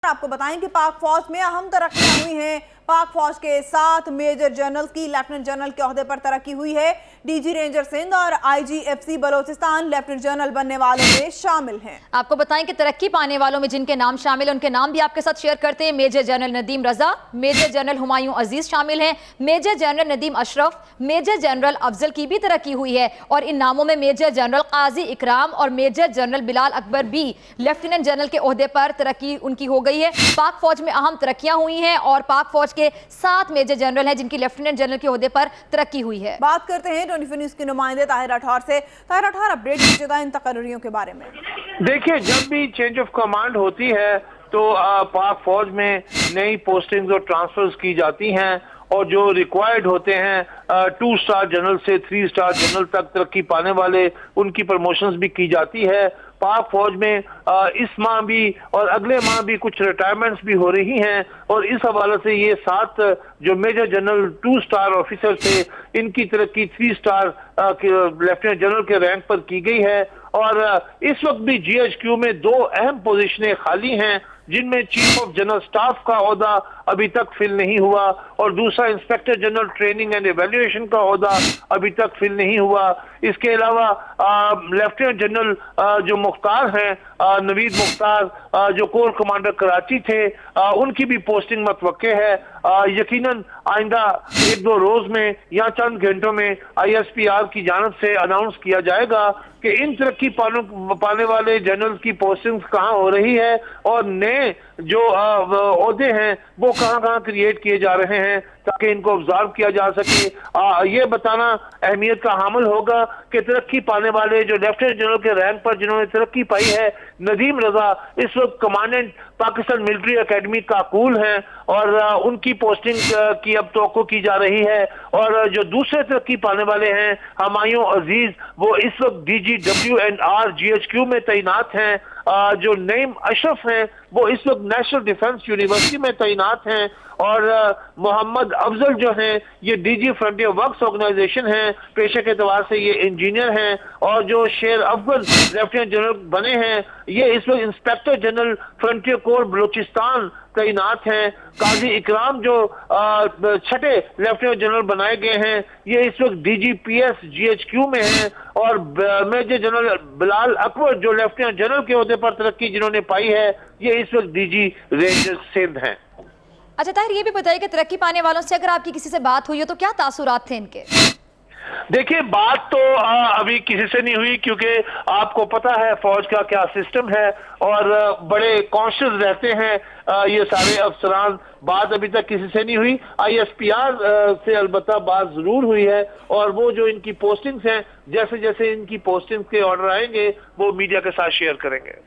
आपको बताएं कि पाक फौज में अहम तरक्कियां हुई हैं। पाक फौज के 7 मेजर जनरल की लेफ्टिनेंट जनरल के ओहदे पर तरक्की हुई है। डीजी रेंजर सिंध और आईजीएफसी बलोचिस्तान लेफ्टिनेंट जनरल बनने वालों में शामिल हैं। आपको बताएं कि तरक्की पाने वालों में जिनके नाम शामिल हैं उनके नाम भी आपके साथ शेयर करते हैं। Major general Nadeem Raza, major general Humayun Aziz शामिल हैं, major general Nadeem Ashraf, major general Afzal की भी तरक्की हुई है और इन नामों में मेजर जनरल काजी इकराम और मेजर जनरल बिलाल अकबर भी लेफ्टिनेंट जनरल के ओहदे पर तरक्की उनकी हो गई है। पाक फौज में अहम तरक्कियां हुई हैं और पाक फौज के 7 मेजर जनरल हैं जिनकी लेफ्टिनेंट जनरल के ओहदे पर तरक्की हुई है। बात करते हैं 24 न्यूज़ के नुमाइंदे ताहिर राठौर से। ताहिर राठौर, अपडेट कीजिएगा इन तकर्रियों के बारे में। देखिए, जब भी चेंज ऑफ कमांड होती है तो पाक फौज में नई पोस्टिंग्स और ट्रांसफर्स की जाती हैं और जो रिक्वायर्ड होते हैं 2 स्टार जनरल से 3 स्टार जनरल तक तरक्की पाने वाले उनकी प्रमोशंस भी की जाती है। पाक फौज में इस माह भी और अगले माह भी कुछ रिटायरमेंट्स भी हो रही हैं और इस हवाले से ये 7 जो मेजर जनरल 2 स्टार ऑफिसर थे इनकी तरक्की 3 स्टार लेफ्टिनेंट जनरल के रैंक पर की गई है। और इस वक्त भी जीएचक्यू में 2 अहम पोजीशनें खाली हैं जिनमें चीफ ऑफ जनरल स्टाफ का ओहदा अभी तक फिल नहीं हुआ और दूसरा inspector general training and evaluation का ओहदा अभी तक फिल नहीं हुआ। इसके अलावा लेफ्टिनेंट जनरल जो मुख्तार हैं, नवीद मुख्तार जो कोर कमांडर कराची थे, उनकी भी पोस्टिंग मतवक्के है। यकीनन आइंदा 1-2 रोज में या चंद घंटों में आईएसपीआर की जानिब से अनाउंस किया जाएगा कि इन तरक्की पाने वाले जनरल की पोस्टिंग कहाँ हो रही है और नए जो ओहदे हैं वो कहाँ क्रिएट किए जा रहे हैं ताकि इनको ऑब्जर्व किया जा सके। ये बताना अहमियत का हामिल होगा कि तरक्की पाने वाले जो लेफ्टिनेंट जनरल के रैंक पर जिन्होंने तरक्की पाई है, नदीम रजा इस वक्त commandant Pakistan military academy Kakul हैं और उनकी पोस्टिंग की अब तवक्को की जा रही है। और जो दूसरे तरक्की पाने वाले हैं हुमायूं अजीज, वो इस वक्त DGWNR GHQ में तैनात हैं। जो नईम अशरफ हैं वो इस वक्त नेशनल डिफेंस यूनिवर्सिटी में तैनात हैं और मोहम्मद अफजल जो हैं ये डीजी फ्रंटियर वर्क्स ऑर्गेनाइजेशन हैं, पेशे के एतबार से ये इंजीनियर हैं। और जो शेर अफजल लेफ्टिनेंट जनरल बने हैं ये इस वक्त inspector general frontier core Balochistan तैनात हैं। काजी इकराम जो 6ठे लेफ्टिनेंट जनरल बनाए गए हैं ये इस वक्त DGPS GHQ में हैं। और मेजर जनरल बिलाल अकबर जो लेफ्टिनेंट जनरल के ओहदे पर तरक्की जिन्होंने पाई है ये इस वक्त डीजी रेंजर सिंध हैं। अच्छा ताहिर, ये भी बताइए कि तरक्की पाने वालों से अगर आपकी किसी से बात हुई हो तो क्या तासुरात थे इनके? देखिए, बात तो अभी किसी से नहीं हुई क्योंकि आपको पता है फौज का क्या सिस्टम है और बड़े कॉन्शियस रहते हैं ये सारे अफसरान। बात अभी तक किसी से नहीं हुई। आईएसपीआर से अलबत्ता बात जरूर हुई है और वो जो इनकी पोस्टिंग्स हैं जैसे जैसे इनकी पोस्टिंग्स के ऑर्डर आएंगे वो मीडिया के साथ शेयर करेंगे।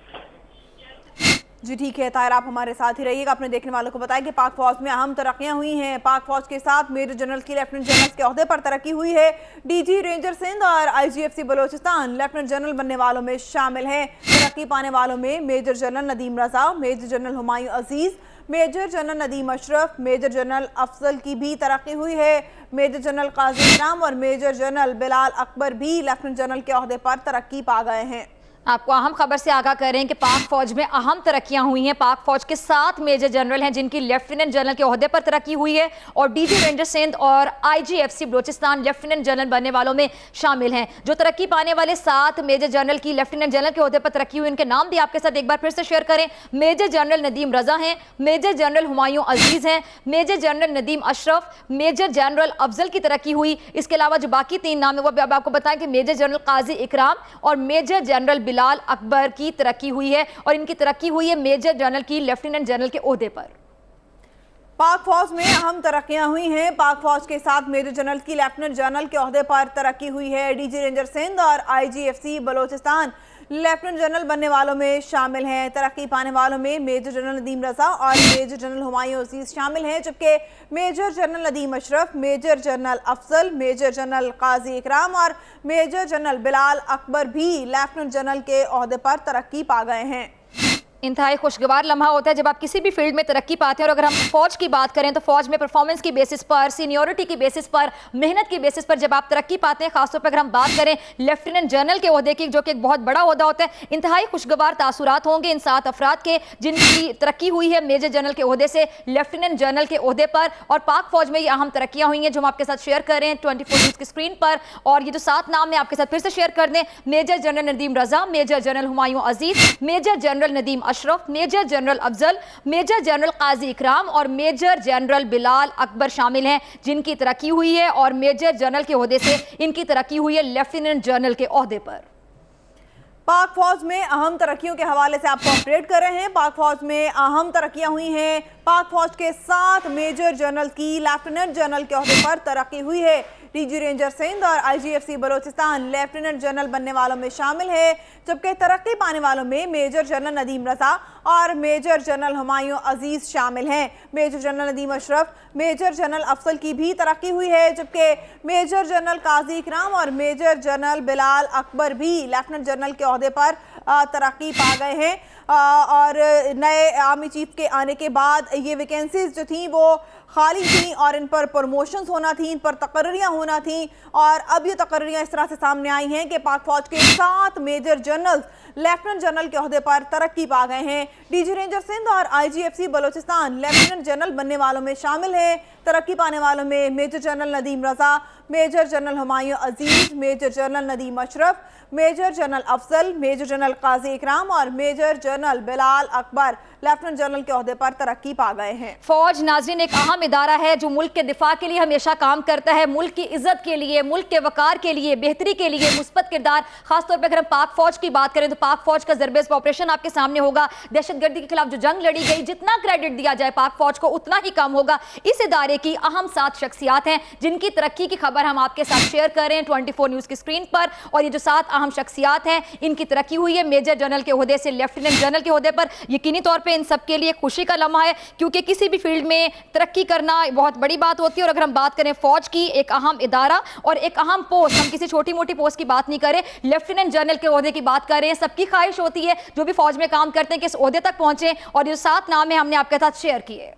जी ठीक है ताहिर, आप हमारे साथ ही रहिएगा। अपने देखने वालों को बताएं कि पाक फौज में अहम तरक्कियां हुई हैं। पाक फौज के 7 मेजर जनरल की लेफ्टिनेंट जनरल के ओहदे पर तरक्की हुई है। डीजी रेंजर सिंध और आईजीएफसी बलोचिस्तान लेफ्टिनेंट जनरल बनने वालों में शामिल हैं। तरक्की पाने वालों में major general Nadeem Raza, major general Humayun Aziz, major general Nadeem Ashraf, major general Afzal की भी तरक्की हुई है। मेजर जनरल काजी इकराम और मेजर जनरल बिलाल अकबर भी लेफ्टिनेंट जनरल के ओहदे पर तरक्की पा गए हैं। आपको अहम खबर से आगाह कर रहे हैं कि पाक फौज में अहम तरक्कियां हुई हैं। पाक फौज के 7 मेजर जनरल हैं जिनकी लेफ्टिनेंट जनरल के ओहदे पर तरक्की हुई है और डीजी रेंजर सिंध और आईजीएफसी बलूचिस्तान लेफ्टिनेंट जनरल बनने वालों में शामिल हैं। जो तरक्की पाने वाले 7 मेजर जनरल की लेफ्टिनेंट जनरल के ओहदे पर तरक्की हुई उनके नाम भी आपके साथ एक बार फिर से शेयर करें। मेजर जनरल नदीम रजा हैं, मेजर जनरल हुमायूं अजीज हैं, major general Nadeem Ashraf, major general Afzal की तरक्की हुई। इसके अलावा जो बाकी 3 नाम है वो अब आपको बताएं कि मेजर जनरल काजी इकराम और मेजर जनरल बिलाल अकबर की तरक्की हुई है और इनकी तरक्की हुई है मेजर जनरल की लेफ्टिनेंट जनरल के ओहदे पर। पाक फौज में अहम तरक्कियां हुई हैं। पाक फौज के 7 मेजर जनरल की लेफ्टिनेंट जनरल के ओहदे पर तरक्की हुई है। डीजी रेंजर सिंध और आईजीएफसी बलोचिस्तान लेफ्टिनेंट जनरल बनने वालों में शामिल हैं। तरक्की पाने वालों में मेजर जनरल नदीम रजा और मेजर जनरल हुमायूं अजीज शामिल हैं, जबकि major general Nadeem Ashraf, major general Afzal, major general Qazi Ikram और मेजर जनरल बिलाल अकबर भी लेफ्टिनेंट जनरल के ओहदे पर तरक्की पा गए हैं। इंतहाई खुशगवार लम्हा होता है जब आप किसी भी फील्ड में तरक्की पाते हैं। और अगर हम फौज की बात करें तो फौज में परफॉर्मेंस की बेसिस पर, सीनियरिटी की बेसिस पर, मेहनत की बेसिस पर जब आप तरक्की पाते हैं, खासतौर पर अगर हम बात करें लेफ्टिनेंट जनरल के ओहदे की, जो कि एक बहुत बड़ा ओहदा होता है, इंतहाई खुशगवार तासुरात होंगे इन 7 अफराद के जिनकी तरक्की हुई है मेजर जनरल के ओहदे से लेफ्टिनेंट जनरल के ओहदे पर। और पाक फौज में ये अहम तरक्कियां हुई हैं जो हम आपके साथ शेयर कर रहे हैं 24 न्यूज़ की स्क्रीन पर। और ये जो 7 नाम है आपके साथ फिर से शेयर कर दें। Major general Nadeem Raza, major general Humayun Aziz, major general Nadeem Ashraf, major general Afzal, major general Qazi Ikram और मेजर जनरल बिलाल अकबर शामिल हैं जिनकी तरक्की हुई है। और मेजर जनरल के ओहदे से इनकी तरक्की हुई है लेफ्टिनेंट जनरल के ओहदे पर। पाक फौज में अहम तरक्कियों के हवाले से आपको अपडेट कर रहे हैं। पाक फौज में अहम तरक्कियां हुई हैं। पाक फौज के 7 मेजर जनरल की लेफ्टिनेंट जनरल के ओहदे पर तरक्की हुई है। डीजी रेंजर सिंध और IGFC बलोचिस्तान लेफ्टिनेंट जनरल बनने वालों में शामिल है, जबकि तरक्की पाने वालों में मेजर जनरल नदीम रजा और मेजर जनरल हुमायूं अजीज शामिल हैं। Major general Nadeem Ashraf, major general Afzal की भी तरक्की हुई है, जबकि मेजर जनरल काजी इकराम और मेजर जनरल बिलाल अकबर भी लेफ्टिनेंट जनरल के ओहदे पर तरक्की पा गए हैं। और नए आर्मी चीफ के आने के बाद ये वैकेंसीज जो थी वो खाली थी और इन पर प्रमोशंस होना थी, इन पर तकर्रियाँ होना थी। और अब ये तकर्रियाँ इस तरह से सामने आई हैं कि पाक फौज के 7 मेजर जनरल्स लेफ्टिनेंट जनरल के ओहदे पर तरक्की पा गए हैं। डीजी रेंजर सिंध और IGFC बलोचिस्तान लेफ्टिनेंट जनरल बनने वालों में शामिल हैं। तरक्की पाने वालों में major general Nadeem Raza, major general Humayun Aziz, major general Nadeem Ashraf, major general Afzal, major general Qazi Ikram और major general Bilal Akbar lieutenant general के ओहदे पर तरक्की पा गए हैं। फौज नाज़रीन एक अहम इदारा है जो मुल्क के दिफा के लिए हमेशा काम करता है, मुल्क की इज्जत के लिए, मुल्क के वकार के लिए, बेहतरी के लिए मुस्बत किरदार। खासतौर पर अगर हम पाक फौज की बात करें तो पाक फौज का ज़रबेज़ ऑपरेशन आपके सामने होगा। दहशतगर्दी के खिलाफ जो जंग लड़ी गई, जितना क्रेडिट दिया जाए पाक फौज को उतना ही कम होगा। इस इदारे की अहम 7 शख्सियात हैं जिनकी तरक्की की खबर हम आपके साथ शेयर कर रहे हैं 24 न्यूज़ की स्क्रीन पर। और ये जो 7 अहम शख्सियात हैं इनकी तरक्की हुई है मेजर जनरल के ओहदे से लेफ्टिनेंट जनरल के ओहदे पर। यकीनी तौर पर इन सब के लिए खुशी का लम्हा है, क्योंकि किसी भी फील्ड में तरक्की करना बहुत बड़ी बात होती है। और अगर हम बात करें फौज की, एक अहम इदारा और एक अहम पोस्ट, हम किसी छोटी मोटी पोस्ट की बात नहीं करें, लेफ्टिनेंट जनरल के ओहदे की बात कर रहे हैं। सबकी ख्वाहिश होती है जो भी फौज में काम करते हैं कि इस ओहदे तक पहुंचे। और ये 7 नाम है हमने आपके साथ शेयर किए।